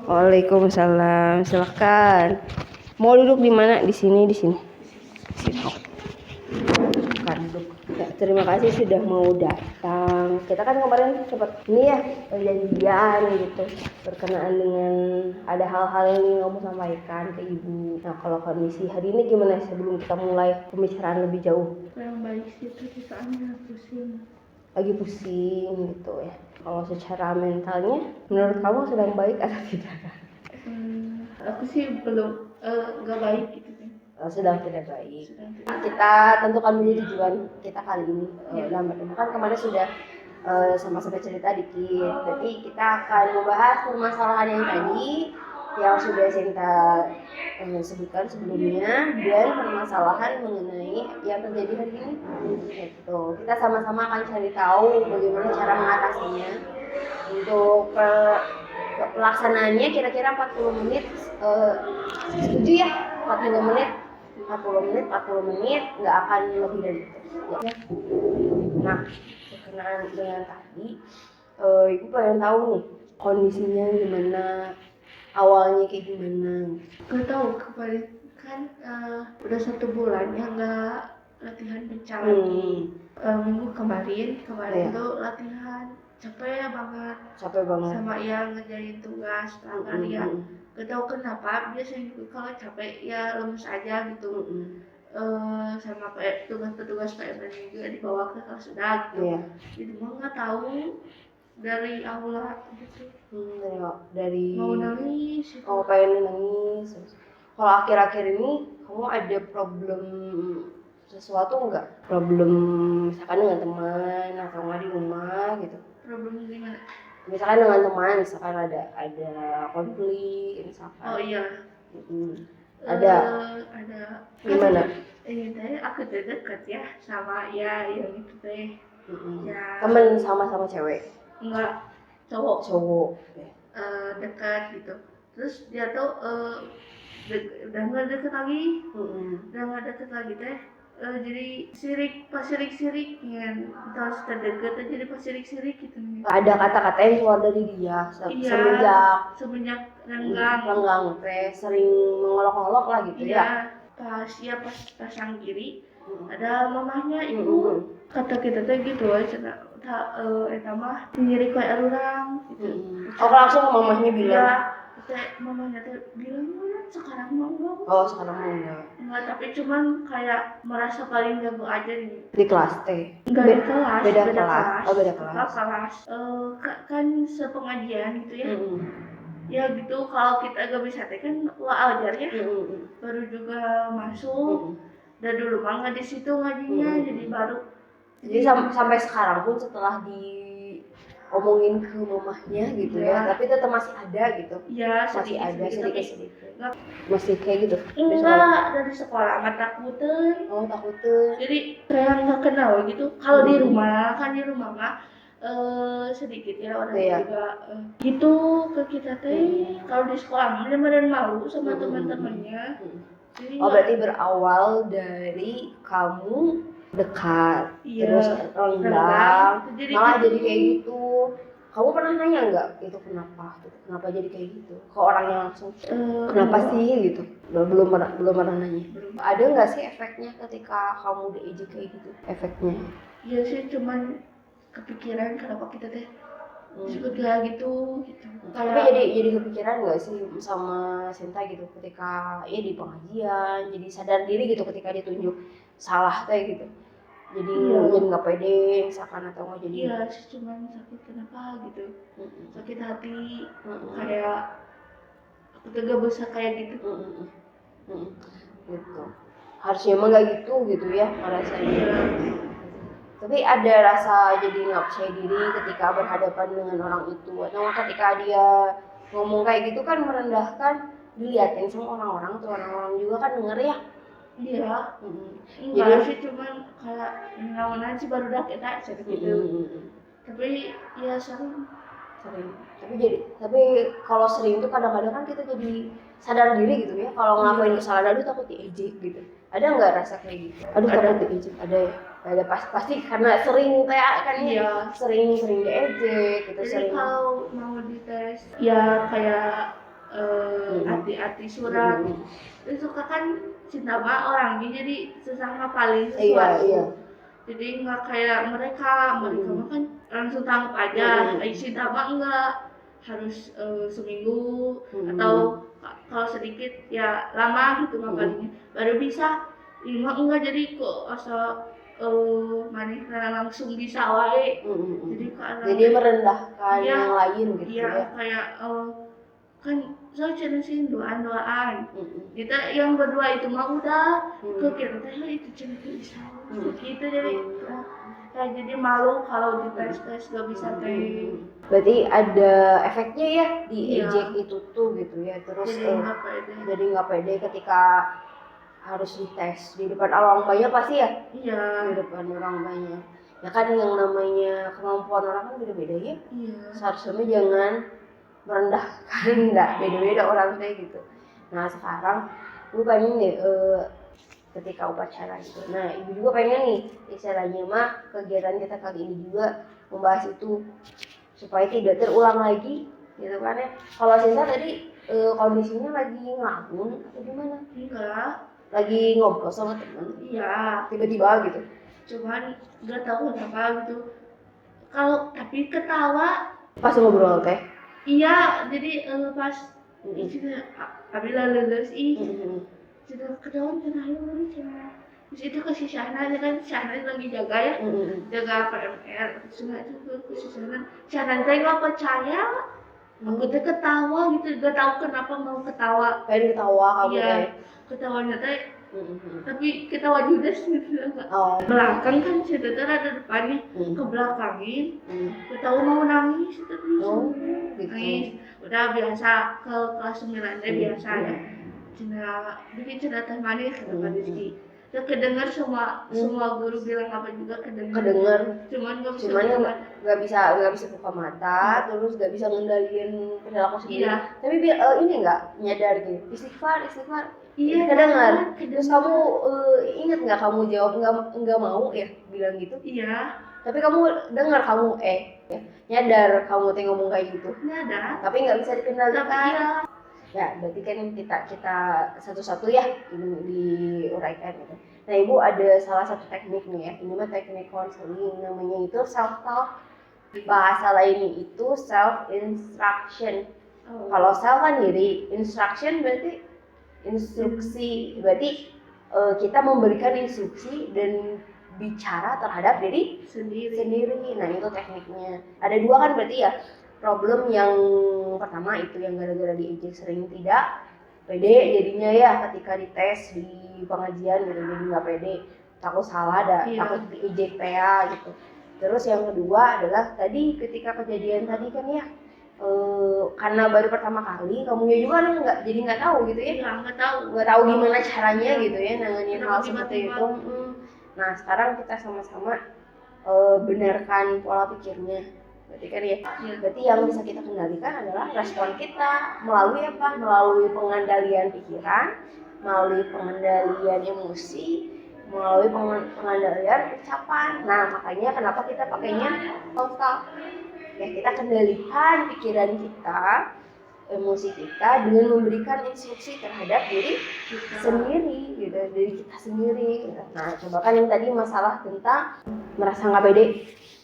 Waalaikumsalam. Silakan. Mau duduk di mana? Di sini, di sini. Di sini. Oh. Silakan duduk. Ya, terima kasih sudah mau datang. Kita kan kemarin sempat ini ya perjanjian gitu berkenaan dengan ada hal-hal yang ingin kamu sampaikan ke ibu. Nah, kalau kondisi hari ini gimana sebelum kita mulai pembicaraan lebih jauh? Yang baik sih itu soalnya pusing. Lagi pusing gitu ya. Kalau secara mentalnya menurut kamu sedang baik atau tidak? Aku sih belum nggak baik gitu kan. Sedang tidak baik. Kita tentukan dulu tujuan kita kali ini dalam pertemuan. Kemarin sudah sama-sama cerita dikit. Berarti kita akan membahas permasalahan yang tadi yang sudah Sinta sebutkan sebelumnya dan permasalahan mengenai yang terjadi hari ini. Gitu. Kita sama-sama akan cari tahu bagaimana cara mengatasinya. Untuk pelaksanaannya kira-kira 40 menit. Setuju ya? 40 menit nggak akan lebih dari itu ya. Nah, berkenaan dengan tadi ibu pengen tahu nih kondisinya gimana, awalnya kayak gimana? Gak tahu kemarin kan udah 1 bulan ya nggak latihan pecah lagi. Minggu kemarin Iya. tuh latihan capek banget Sama yang ngerjain tugas harian. Gak tahu kenapa biasanya kalau capek ya lemes aja gitu. Sama kayak tugas-tugas PMN juga dibawa ke kelas udah gitu. Iya. Jadi mau nggak tahu dari aula gitu. Dari Mau nangis gitu. Oh, pengen nangis. Kalau akhir-akhir ini kamu ada problem sesuatu nggak? Problem misalkan dengan teman atau nggak di rumah gitu? Problem gimana? Misalkan dengan teman, misalkan ada konflik, misalkan. Oh iya. Ada. Gimana? Tadi aku tuh deket ya sama ya yang itu teh. Ya. Temen sama cewek? Enggak, cowok. Ya. Dekat gitu. Terus dia tuh udah nggak deket lagi. Udah nggak deket lagi teh. Jadi pas sirik kan terus terdekat jadi pas sirik gitu. Ada kata-kata yang keluar dari dia semenjak renggang teh sering mengolok-olok lah gitu ya. Pas pasang kiri ada mamahnya ibu kata kita teh gitu aja eta mah nyirik kayak orang gitu. Langsung mamahnya bilang. Mamanya teh bilang sekarang mah enggak. Sekarang mah enggak, tapi cuman kayak merasa paling ganggu aja nih. Di kelas teh? Enggak di kelas, beda kelas. Beda kelas. Kan sepengajian gitu ya. Ya gitu, kalau kita gak bisa teh kan ajar ya. Baru juga masuk. Dan dulu mah nggak di situ ngajinya, jadi baru. Jadi sampai sekarang pun setelah omongin ke mamahnya gitu ya, tapi tetap masih ada gitu. Iya, masih ada sedikit. Masih kayak gitu. Enggak, dari sekolah nggak takutin. Takutin. Jadi kayak nggak kenal gitu. Kalau di rumah mah sedikit ya orang juga gitu ke kita teh. Kalau di sekolah benar-benar malu sama teman-temannya. Berarti berawal dari kamu dekat, terus renggang, malah jadi kayak gitu. Kamu pernah nanya nggak itu kenapa jadi kayak gitu? Ke orangnya langsung, kenapa sih gitu? Belum pernah nanya. Ada nggak sih efeknya ketika kamu diejek kayak gitu? Efeknya? Iya sih, cuman kepikiran kenapa kita teh disebut kayak gitu. Tapi jadi kepikiran nggak sih sama Sinta gitu ketika di pengajian, jadi sadar diri gitu ketika ditunjuk salah teh gitu. Jadi nggak pede misalkan atau nggak jadi. Iya sih, cuman sakit kenapa gitu. Sakit hati kayak aku tuh gak bisa kayak gitu. Gitu. Harusnya emang nggak gitu ya rasanya. Tapi ada rasa jadi nggak percaya diri ketika berhadapan dengan orang itu, atau ketika dia ngomong kayak gitu kan merendahkan, dilihatin sama orang-orang tuh, orang-orang juga kan denger ya. Iya. Enggak sih, cuman kayak naonan sih baru dah kita gitu. Tapi ya sering. Tapi kalau sering tuh kadang-kadang kan kita jadi sadar diri gitu ya, kalau ngelakuin kesalahan aduh takut diejek gitu. Ada nggak rasa kayak gitu? Aduh takut diejek. Ada pasti karena sering kan ya. Sering diejek gitu. Jadi kalau mau dites ya kayak arti-arti surat. Terus suka kan cinta mah orangnya jadi susah ngapalin Iya, sesuatu. iya. Jadi nggak kayak mereka mah kan langsung tangkap aja. Cinta mah enggak harus seminggu atau kalau sedikit ya lama gitu ngapalinnya baru bisa. Ini mah enggak, jadi kok asal mana langsung bisa wae. Jadi merendahkan Iya, yang lain gitu iya, ya. kayak kan saya sih doaan kita yang berdua itu mah udah ke kita teh itu cuma bisa gitu jadi kayak jadi malu kalau di tes gak bisa teh. Berarti ada efeknya ya di Iya. ejek itu tuh gitu ya. Terus Jadi nggak pede. jadi nggak pede ketika harus dites di depan orang banyak pasti ya. Iya. Di depan orang banyak. Ya kan yang namanya kemampuan orang kan beda-beda ya. Iya. Seharusnya jangan merendahkan, nggak beda-beda orang teh gitu. Nah sekarang gue pengen nih ketika upacara gitu. Nah ibu juga pengen nih istilahnya mah kegiatan kita kali ini juga membahas itu supaya tidak terulang lagi gitu kan ya. Kalau Sisa tadi kondisinya lagi ngelamun atau gimana? Enggak. Lagi ngobrol sama teman. Iya. Tiba-tiba gitu. Cuman nggak tahu kenapa gitu. Kalau tapi ketawa. Pas ngobrol teh. Iya, jadi pas Abila lulus sudah ketahuan kena lulus ya. Terus itu ke si Syahna kan Syahna lagi jaga ya, jaga PMR. Cuma itu ke si Syahna teh nggak percaya. Aku tuh ketawa gitu, gak tahu kenapa mau ketawa. Pengen ketawa kamu iya, teh. Ketawanya teh. Tapi ketawa Judas gitu enggak. Belakang kan si Teter ada depannya, ke belakangin. Ketawa mau nangis tapi gitu. nangis. Udah biasa ke kelas 9 deh biasa ya. Cina bikin cerita manis kata Pak Rizky. Ya kedengar semua guru bilang apa juga kedengar. Cuman nggak bisa buka mata, terus nggak bisa ngendaliin perilaku sendiri. Iya. Tapi ini nggak nyadar gitu, istighfar. Iya. Kedengar. Terus kamu ingat nggak kamu jawab nggak mau ya bilang gitu? Iya. Tapi kamu dengar kamu nyadar kamu teh ngomong kayak gitu. Nyadar. Tapi nggak bisa dikendalikan. Iya. Ya, berarti kan kita satu-satu ya ini diuraikan gitu. Nah, Ibu ada salah satu teknik nih ya. Ini mah teknik konseling namanya itu self talk. Bahasa lainnya itu self instruction. Kalau self kan diri, instruction berarti instruksi. Berarti kita memberikan instruksi dan bicara terhadap diri sendiri. Nah, itu tekniknya. Ada dua kan berarti ya. Problem yang pertama itu yang gara-gara diejek sering tidak pede jadinya ya ketika dites di pengajian gitu, jadi nggak pede, takut salah takut diejek PA gitu. Terus yang kedua adalah tadi ketika kejadian tadi kan ya karena baru pertama kali kamunya juga nggak tahu gitu ya, nggak tahu gimana caranya gitu ya nanganin hal seperti itu. Nah sekarang kita sama-sama benarkan pola pikirnya. Berarti kan ya, berarti yang bisa kita kendalikan adalah respon kita melalui apa? Melalui pengendalian pikiran, melalui pengendalian emosi, melalui pengendalian ucapan. Nah makanya kenapa kita pakainya self-talk? Ya kita kendalikan pikiran kita, emosi kita dengan memberikan instruksi terhadap diri sendiri, gitu, diri kita sendiri. Gitu. Nah coba kan yang tadi masalah tentang merasa nggak pede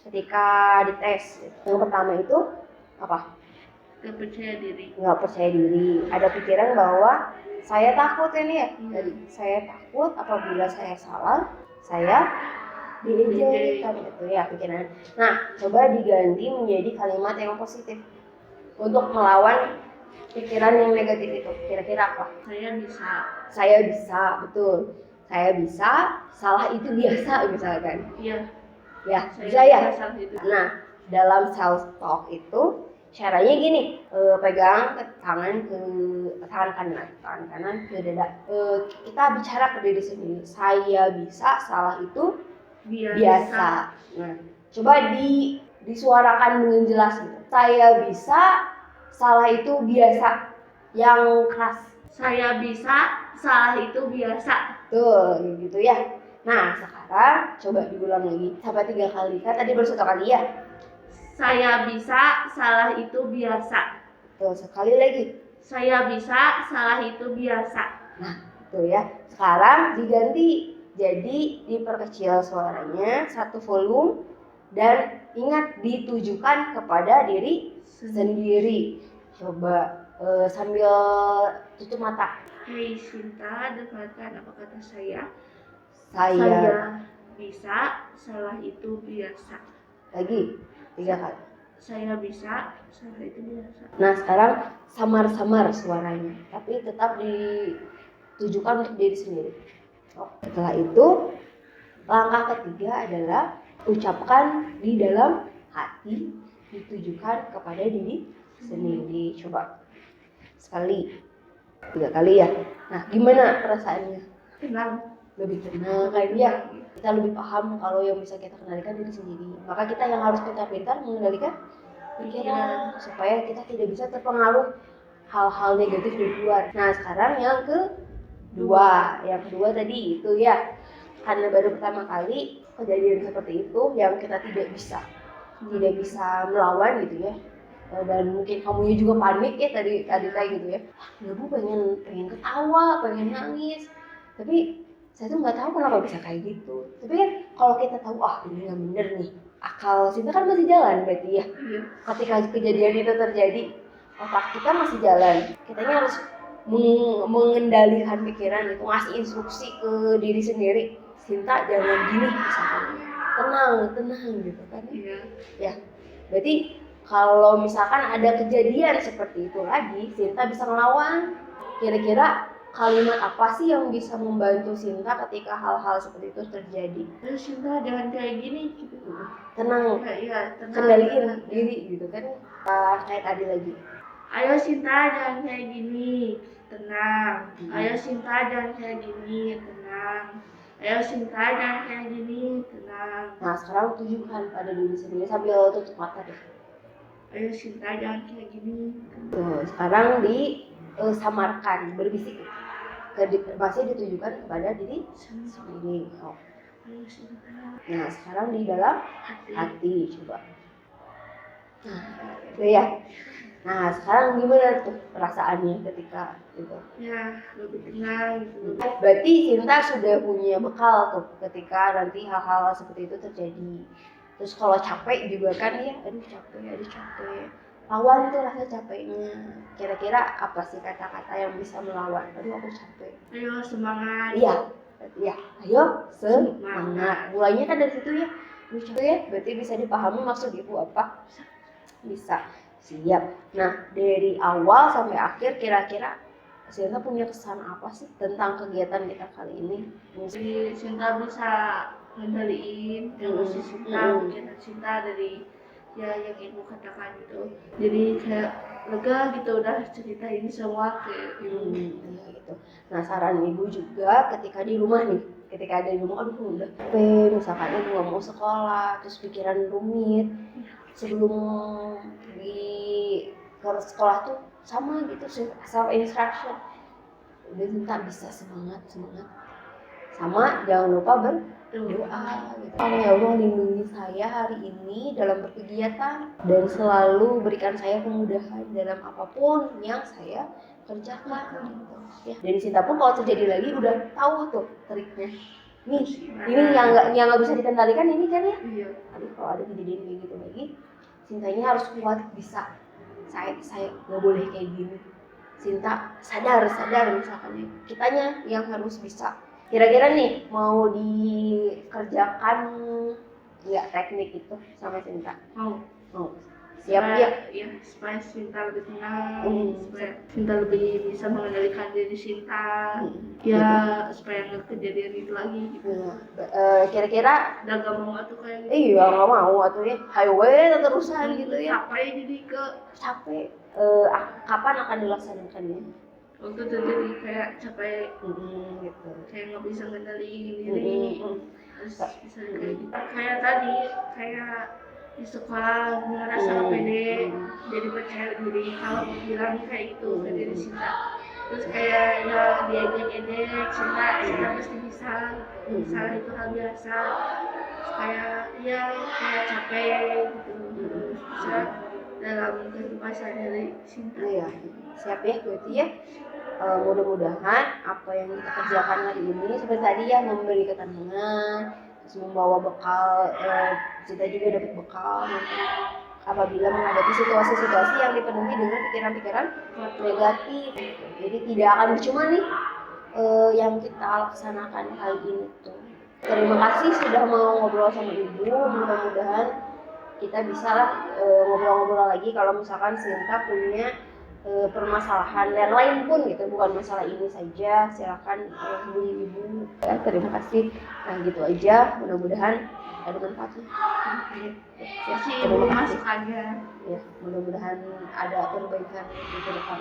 ketika dites. Yang pertama itu apa? Nggak percaya diri. Ada pikiran bahwa saya takut ini ya. Jadi saya takut apabila saya salah, saya diejek kan itu ya pikiran. Nah, coba diganti menjadi kalimat yang positif untuk melawan pikiran yang negatif itu. Kira-kira apa? Saya bisa, betul. Saya bisa, salah itu biasa misalkan. Iya. Ya, bisa ya. Nah, dalam self talk itu caranya gini, pegang tangan kanan ke dada. Kita bicara ke diri sendiri. Saya bisa, salah itu biasa. Nah, coba disuarakan dengan jelas gitu. Saya bisa, salah itu biasa. Yang keras. Saya bisa, salah itu biasa. Tuh, gitu ya. Nah, sekarang coba diulang lagi sampai 3 kali. Kan tadi baru 1 kali ya. Saya bisa, salah itu biasa. Tuh, sekali lagi. Saya bisa, salah itu biasa. Nah, itu ya. Sekarang diganti, jadi diperkecil suaranya satu volume dan ingat ditujukan kepada diri sendiri. Coba sambil tutup mata. Hei Sinta, dengarkan apa kata saya. Saya Bisa, salah itu biasa. lagi 3 kali. Saya bisa, salah itu biasa. Nah, sekarang samar-samar suaranya, tapi tetap ditujukan untuk diri sendiri. Setelah itu, langkah ketiga adalah ucapkan di dalam hati, ditujukan kepada diri sendiri. Coba sekali, 3 kali ya. Nah, gimana perasaannya? Tenang. Lebih tenang kan ya. Kita lebih paham kalau yang bisa kita kendalikan diri sendiri. Maka kita yang harus pintar-pintar mengendalikan pikiran supaya kita tidak bisa terpengaruh hal-hal negatif di luar. Nah, sekarang yang kedua. Yang kedua tadi itu ya, karena baru pertama kali kejadian seperti itu yang kita tidak bisa melawan gitu ya. Dan mungkin kamunya juga panik ya tadi kayak gitu ya. Ya bu pengen ketawa, pengen nangis. Tapi saya tuh nggak tahu kenapa bisa kayak gitu. Tapi kan kalau kita tahu ini nggak bener nih, akal kita kan masih jalan berarti ya. Ketika kejadian itu terjadi, otak kita masih jalan. Kitanya harus mengendalikan pikiran itu, ngasih instruksi ke diri sendiri. Sinta jangan gini misalkan. Tenang gitu kan. Ya. Berarti kalau misalkan ada kejadian seperti itu lagi, Sinta bisa ngelawan. Kira-kira kalimat apa sih yang bisa membantu Sinta ketika hal-hal seperti itu terjadi? Sinta jangan kayak gini gitu. Tenang, tenang. kendaliin diri gitu kan. Kayak tadi lagi. Ayo Sinta jangan kayak gini, tenang. Ayo Sinta jangan kayak gini, tenang. Ayo Sinta jangan kayak gini, tenang. Nah sekarang tujukan pada diri sendiri sambil tutup mata deh. Ayo Sinta jangan kayak gini. Tuh, sekarang disamarkan, berbisik. Masih ditujukan kepada diri sendiri. Nah sekarang di dalam hati coba. Nah itu ya. Nah sekarang gimana tuh perasaannya ketika itu? Ya lebih tenang gitu. Berarti Sinta sudah punya bekal tuh ketika nanti hal-hal seperti itu terjadi. Terus kalau capek juga kan ya, aduh capek. Lawan tuh rasa capeknya. Kira-kira apa sih kata-kata yang bisa melawan? Aduh aku capek. Ayo semangat. Iya. Ayo semangat. Mulainya kan dari situ ya. Aduh capek ya. Berarti bisa dipahami maksud ibu apa? Bisa. Siap. Nah dari awal sampai akhir kira-kira Sinta punya kesan apa sih tentang kegiatan kita kali ini? Jadi Sinta bisa ngendaliin emosi Sinta, pikiran Sinta dari ya yang ibu katakan gitu. Jadi kayak lega gitu udah ceritain semua ke ibu. Gitu. Nah saran ibu juga ketika di rumah nih, ketika ada di rumah aduh udah capek, misalkan ibu nggak mau sekolah, terus pikiran rumit, sebelum ke sekolah tuh sama gitu self instruction udah minta bisa semangat sama jangan lupa berdoa gitu. Ya Allah lindungi saya hari ini dalam berkegiatan dan selalu berikan saya kemudahan dalam apapun yang saya kerjakan gitu. Ya. Dan Sinta pun kalau terjadi lagi udah tahu tuh triknya. Ini yang nggak bisa dikendalikan ini kan ya. Tapi kalau ada kejadian kayak gitu lagi, Sintanya harus kuat bisa. Saya nggak boleh kayak gini. Sinta sadar misalkan kitanya yang harus bisa. Kira-kira nih mau dikerjakan nggak teknik itu sama Sinta? Mau. Siap ya? Iya, supaya Sinta lebih tenang, supaya Sinta lebih bisa mengendalikan diri Sinta, supaya nggak kejadian itu lagi gitu. Kira-kira udah gak mau atuh kayak gitu. Iya nggak mau atuh ya, highway terusan gitu ya. Capek. Kapan akan dilaksanakannya? Waktu itu jadi kayak capek, gitu. Kayak nggak bisa ngendaliin diri, terus bisa kayak gitu. Kayak tadi, kayak di sekolah ngerasa pede, jadi percaya diri kalau bilang kayak gitu ke diri Sinta. Terus kayak ya diejek-ejek, Sinta pasti bisa, salah itu hal biasa. Terus kayak capek gitu, terus bisa dalam dalam kehidupan sehari-hari Sinta. Iya, siap ya berarti ya. Mudah-mudahan apa yang kita kerjakan hari ini seperti tadi ya, memberi ketenangan, terus membawa bekal, kita juga dapat bekal nanti apabila menghadapi situasi-situasi yang dipenuhi dengan pikiran-pikiran negatif. Jadi tidak akan percuma nih yang kita laksanakan kali ini tuh. Terima kasih sudah mau ngobrol sama Ibu. Mudah-mudahan kita bisa lah ngobrol-ngobrol lagi kalau misalkan Sinta punya permasalahan yang lain pun gitu, bukan masalah ini saja. Silakan hubungi Ibu. Ya, terima kasih. Nah gitu aja. Mudah-mudahan ada manfaatnya. Kasih Ibu masukannya. Ya, mudah-mudahan ada perbaikan di ke depan.